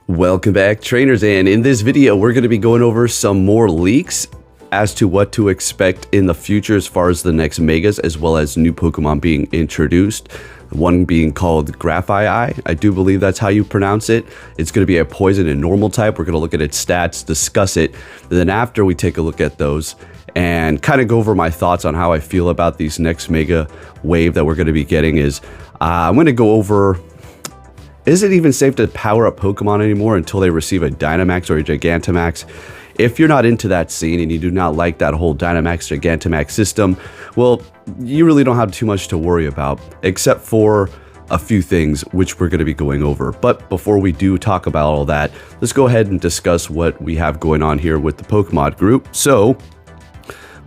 Welcome back, trainers, and in this video we're going to be going over some more leaks as to what to expect in the future as far as the next megas, as well as new Pokemon being introduced. One being called Grafaiai, I do believe that's how you pronounce it. It's going to be a poison and normal type. We're going to look at its stats, discuss it, and then after we take a look at those and kind of go over my thoughts on how I feel about these next mega wave that we're going to be getting is I'm going to go over, is it even safe to power up Pokemon anymore until they receive a Dynamax or a Gigantamax? If you're not into that scene and you do not like that whole Dynamax, Gigantamax system, well, you really don't have too much to worry about, except for a few things which we're going to be going over. But before we do talk about all that, let's go ahead and discuss what we have going on here with the Pokemon group. So,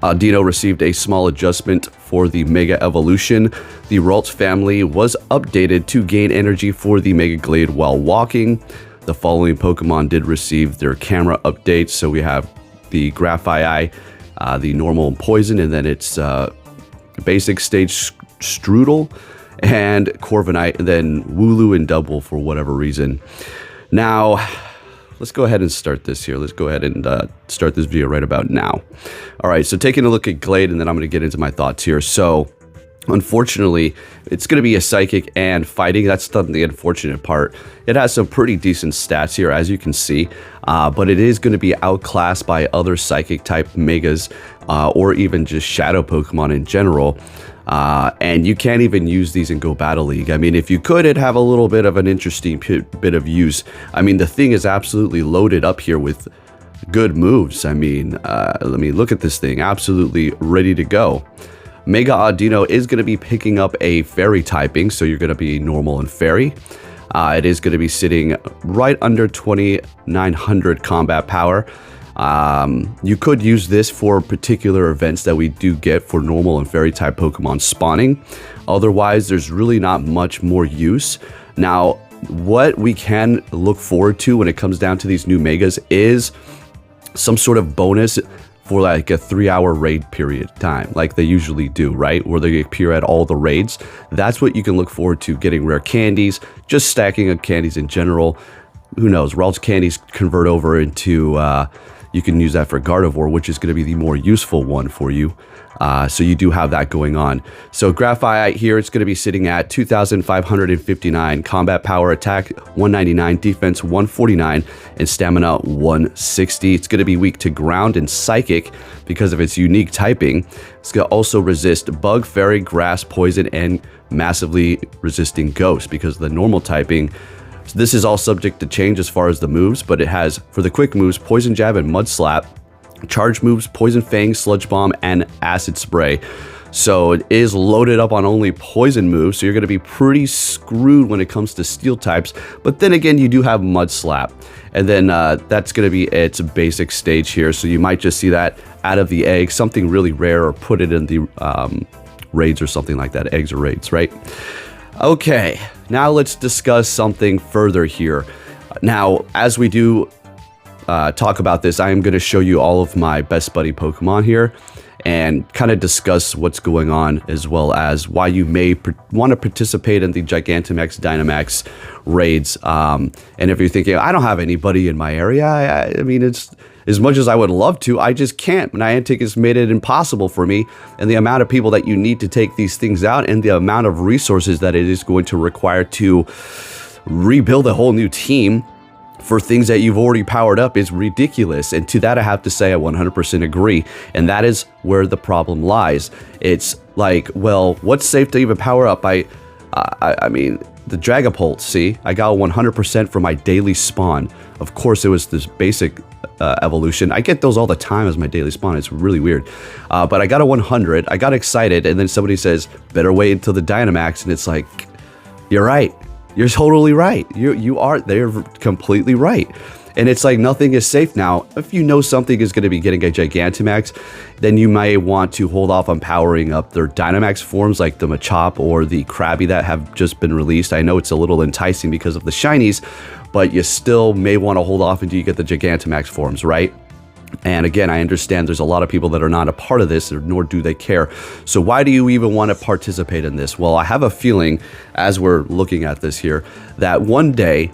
Audino received a small adjustment for the Mega Evolution. The Ralt family was updated to gain energy for the Mega Gallade while walking. The following Pokemon did receive their camera updates. So we have the Grafaiai, the normal poison, and then its basic stage Strudel, and Corviknight, and then Wooloo and Double for whatever reason. Now, let's go ahead and start this here. Let's go ahead and start this video right about now. All right, so taking a look at Gallade, and then I'm going to get into my thoughts here. So, unfortunately, it's going to be a Psychic and Fighting. That's the unfortunate part. It has some pretty decent stats here, as you can see, but it is going to be outclassed by other Psychic-type Megas, or even just Shadow Pokemon in general. And you can't even use these in Go Battle League. I mean, if you could, it'd have a little bit of an interesting bit of use. I mean, the thing is absolutely loaded up here with good moves. I mean, let me look at this thing. Absolutely ready to go. Mega Audino is going to be picking up a Fairy typing, so you're going to be normal and Fairy. It is going to be sitting right under 2,900 combat power. You could use this for particular events that we do get for normal and fairy type Pokemon spawning. Otherwise, there's really not much more use. Now, what we can look forward to when it comes down to these new megas is some sort of bonus for like a 3-hour raid period time, like they usually do, right? Where they appear at all the raids. That's what you can look forward to, getting rare candies, just stacking up candies in general. Who knows, Ralt's candies convert over into you can use that for Gardevoir, which is going to be the more useful one for you. So you do have that going on. So Grafaiai here, it's going to be sitting at 2,559 combat power, attack 199, defense 149, and stamina 160. It's going to be weak to ground and psychic because of its unique typing. It's going to also resist bug, fairy, grass, poison, and massively resisting ghost because of the normal typing. So this is all subject to change as far as the moves, but it has, for the quick moves, Poison Jab and Mud Slap, charge moves, Poison Fang, Sludge Bomb, and Acid Spray. So it is loaded up on only poison moves, so you're going to be pretty screwed when it comes to steel types. But then again, you do have Mud Slap, and then that's going to be its basic stage here. So you might just see that out of the egg, something really rare, or put it in the raids or something like that, eggs or raids, right? Okay, now let's discuss something further here. Now, as we do talk about this, I am going to show you all of my best buddy Pokemon here and kind of discuss what's going on, as well as why you may want to participate in the Gigantamax, Dynamax raids. And if you're thinking, I don't have anybody in my area, I mean, it's as much as I would love to, I just can't. Niantic has made it impossible for me, and the amount of people that you need to take these things out and the amount of resources that it is going to require to rebuild a whole new team for things that you've already powered up is ridiculous. And to that, I have to say I 100% agree. And that is where the problem lies. It's like, well, what's safe to even power up? I mean, the Dragapult, see, I got 100% for my daily spawn. Of course, it was this basic evolution. I get those all the time as my daily spawn. It's really weird. But I got a 100. I got excited, and then somebody says, better wait until the Dynamax, and it's like, you're right. You're totally right. They're completely right. And it's like nothing is safe now. If you know something is going to be getting a Gigantamax, then you might want to hold off on powering up their Dynamax forms like the Machop or the Krabby that have just been released. I know it's a little enticing because of the shinies, but you still may want to hold off until you get the Gigantamax forms, right? And again, I understand there's a lot of people that are not a part of this, nor do they care. So why do you even want to participate in this? Well, I have a feeling, as we're looking at this here, that one day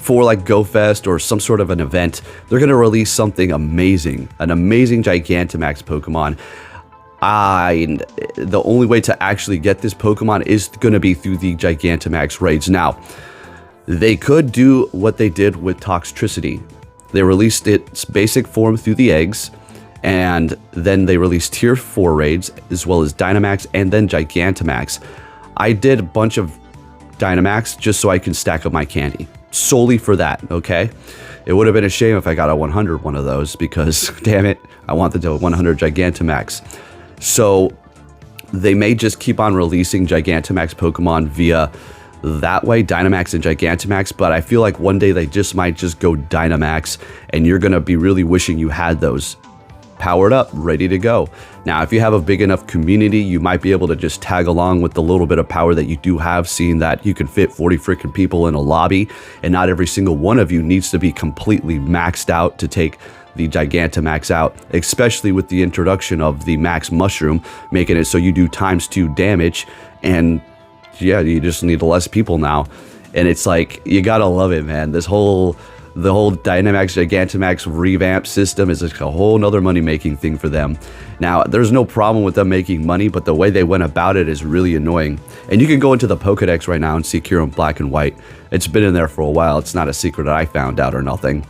for like GoFest or some sort of an event, they're going to release something amazing, an amazing Gigantamax Pokemon. The only way to actually get this Pokemon is going to be through the Gigantamax raids. Now, they could do what they did with Toxtricity. They released its basic form through the eggs, and then they released Tier 4 raids, as well as Dynamax and then Gigantamax. I did a bunch of Dynamax just so I can stack up my candy. Solely for that, okay? It would have been a shame if I got a 100 one of those because, damn it, I wanted the 100 Gigantamax. So they may just keep on releasing Gigantamax Pokemon via that way, Dynamax and Gigantamax, but I feel like one day they just might just go Dynamax, and you're going to be really wishing you had those powered up, ready to go. Now, if you have a big enough community, you might be able to just tag along with the little bit of power that you do have, seeing that you can fit 40 freaking people in a lobby, and not every single one of you needs to be completely maxed out to take the Gigantamax out, especially with the introduction of the Max Mushroom, making it so you do ×2 damage, and yeah, you just need less people now. And it's like, you gotta love it, man. The whole Dynamax Gigantamax revamp system is like a whole nother money-making thing for them. Now, there's no problem with them making money, but the way they went about it is really annoying. And you can go into the Pokedex right now and see Kyurem Black and White. It's been in there for a while. It's not a secret that I found out or nothing.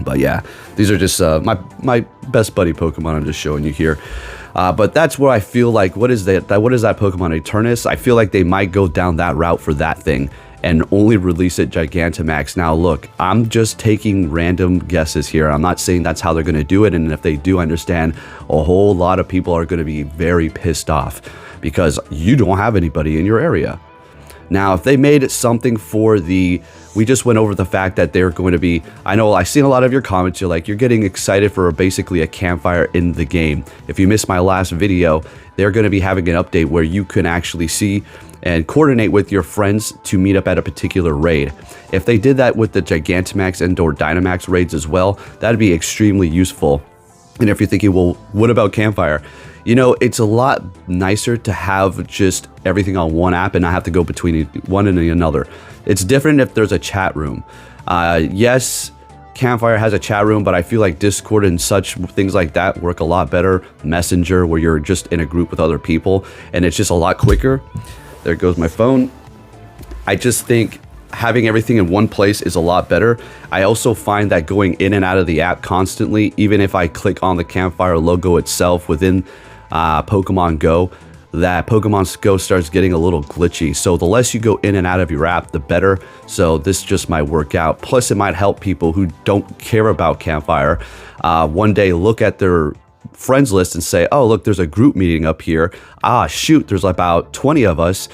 But yeah, these are just my best buddy Pokemon I'm just showing you here. But that's where I feel like, what is that Pokemon, Eternus? I feel like they might go down that route for that thing and only release it Gigantamax. Now look, I'm just taking random guesses here. I'm not saying that's how they're going to do it, and if they do, understand a whole lot of people are going to be very pissed off because you don't have anybody in your area. Now, if they made something for the, we just went over the fact that they're going to be, I know I've seen a lot of your comments, you're like, you're getting excited for basically a campfire in the game. If you missed my last video, they're going to be having an update where you can actually see and coordinate with your friends to meet up at a particular raid. If they did that with the Gigantamax and or Dynamax raids as well, that'd be extremely useful. And if you're thinking, well, what about Campfire? You know, it's a lot nicer to have just everything on one app and not have to go between one and another. It's different if there's a chat room. Yes, Campfire has a chat room, but I feel like Discord and such things like that work a lot better. Messenger, where you're just in a group with other people, and it's just a lot quicker. There goes my phone. I just think having everything in one place is a lot better. I also find that going in and out of the app constantly, even if I click on the Campfire logo itself within Pokemon Go, that Pokemon Go starts getting a little glitchy. So the less you go in and out of your app, the better. So this just might work out. Plus, it might help people who don't care about Campfire one day look at their friends list and say, oh, look, there's a group meeting up here. Ah, shoot, there's about 20 of us,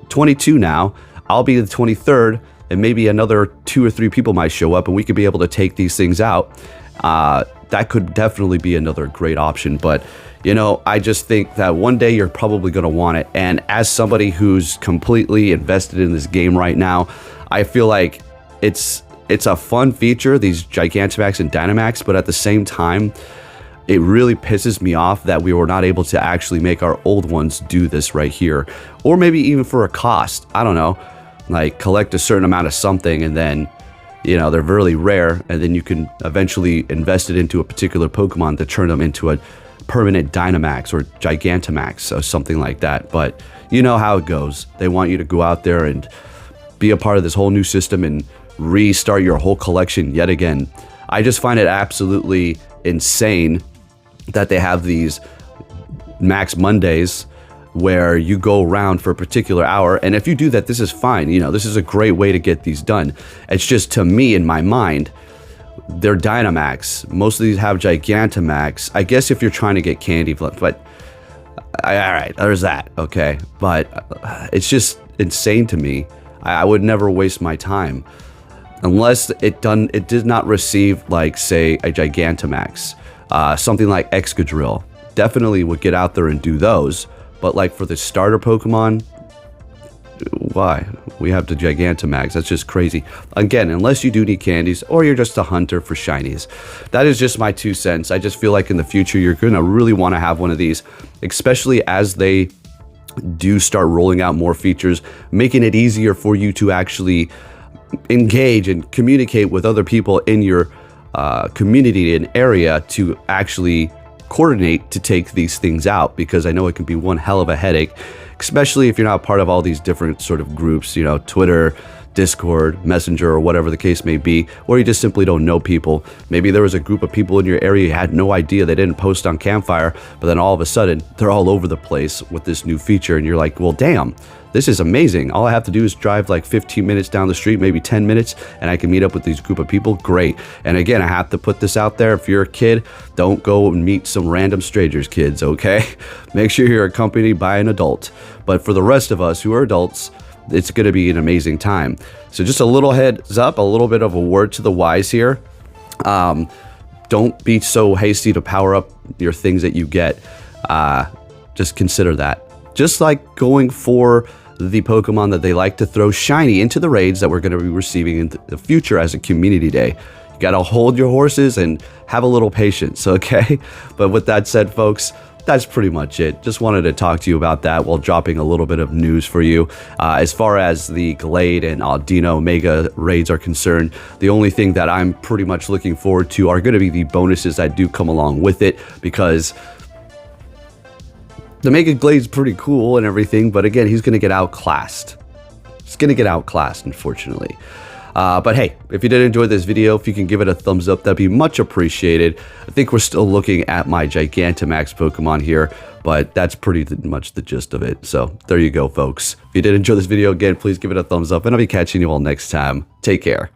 22 now. I'll be the 23rd, and maybe another 2 or 3 people might show up, and we could be able to take these things out. That could definitely be another great option. But, you know, I just think that one day you're probably going to want it. And as somebody who's completely invested in this game right now, I feel like it's a fun feature, these Gigantamax and Dynamax, but at the same time, it really pisses me off that we were not able to actually make our old ones do this right here. Or maybe even for a cost, I don't know, like collect a certain amount of something and then, you know, they're really rare, and then you can eventually invest it into a particular Pokemon to turn them into a permanent Dynamax or Gigantamax or something like that. But you know how it goes. They want you to go out there and be a part of this whole new system and restart your whole collection yet again. I just find it absolutely insane that they have these Max Mondays where you go around for a particular hour, and if you do that, this is fine. You know, this is a great way to get these done. It's just, to me, in my mind, they're Dynamax. Most of these have Gigantamax. I guess if you're trying to get candy, but all right, there's that, okay? But it's just insane to me. I would never waste my time unless it did not receive, like, say, a Gigantamax. Something like Excadrill definitely would get out there and do those, but like for the starter Pokemon, why? We have the Gigantamax. That's just crazy. Again, unless you do need candies or you're just a hunter for shinies. That is just my 2 cents. I just feel like in the future you're going to really want to have one of these, especially as they do start rolling out more features, making it easier for you to actually engage and communicate with other people in your community and area to actually coordinate to take these things out, because I know it can be one hell of a headache, especially if you're not part of all these different sort of groups, you know, Twitter, Discord, Messenger, or whatever the case may be, or you just simply don't know people. Maybe there was a group of people in your area you had no idea, they didn't post on Campfire, but then all of a sudden they're all over the place with this new feature, and you're like, well, damn, this is amazing. All I have to do is drive like 15 minutes down the street, maybe 10 minutes, and I can meet up with these group of people. Great. And again, I have to put this out there. If you're a kid, don't go and meet some random strangers, kids, okay? Make sure you're accompanied by an adult. But for the rest of us who are adults, it's going to be an amazing time. So just a little heads up, a little bit of a word to the wise here. Don't be so hasty to power up your things that you get. Just consider that. Just like going for the Pokemon that they like to throw shiny into the raids that we're going to be receiving in the future as a community day. You got to hold your horses and have a little patience, okay? But with that said, folks, that's pretty much it. Just wanted to talk to you about that while dropping a little bit of news for you. As far as the Gallade and Audino Mega raids are concerned, the only thing that I'm pretty much looking forward to are going to be the bonuses that do come along with it, because the Mega Glade's pretty cool and everything, but again, he's going to get outclassed. He's going to get outclassed, unfortunately. But hey, if you did enjoy this video, if you can give it a thumbs up, that'd be much appreciated. I think we're still looking at my Gigantamax Pokemon here, but that's pretty much the gist of it. So there you go, folks. If you did enjoy this video, again, please give it a thumbs up, and I'll be catching you all next time. Take care.